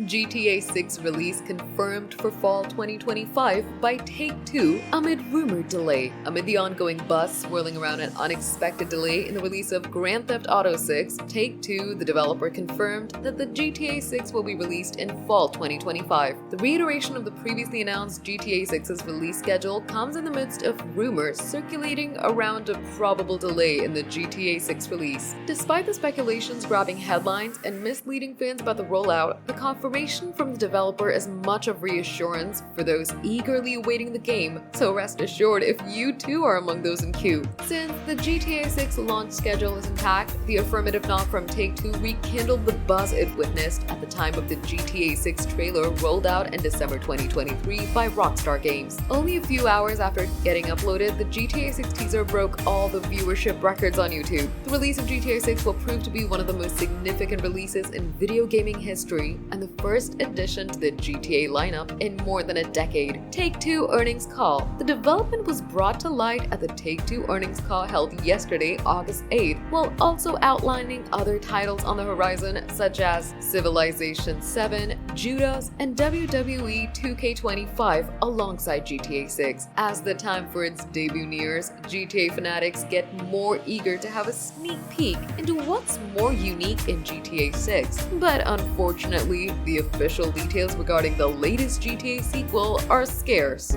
GTA 6 release confirmed for fall 2025 by Take-Two amid rumored delay. Amid the ongoing buzz swirling around an unexpected delay in the release of Grand Theft Auto 6, Take-Two, the developer, confirmed that the GTA 6 will be released in fall 2025. The reiteration of the previously announced GTA 6's release schedule comes in the midst of rumors circulating around a probable delay in the GTA 6 release. Despite the speculations grabbing headlines and misleading fans about the rollout, the confirmation from the developer is much of reassurance for those eagerly awaiting the game, so rest assured if you too are among those in queue. Since the GTA 6 launch schedule is intact, the affirmative nod from Take-Two rekindled the buzz it witnessed at the time of the GTA 6 trailer rolled out in December 2023 by Rockstar Games. Only a few hours after getting uploaded, the GTA 6 teaser broke all the viewership records on YouTube. The release of GTA 6 will prove to be one of the most significant releases in video gaming history and the first addition to the GTA lineup in more than a decade. Take-Two earnings call. The development was brought to light at the Take-Two earnings call held yesterday, August 8th, while also outlining other titles on the horizon such as Civilization 7, Judas, and WWE 2K25 alongside GTA 6. As the time for its debut nears, GTA fanatics get more eager to have a sneak peek into what's more unique in GTA 6. But unfortunately, the official details regarding the latest GTA sequel are scarce.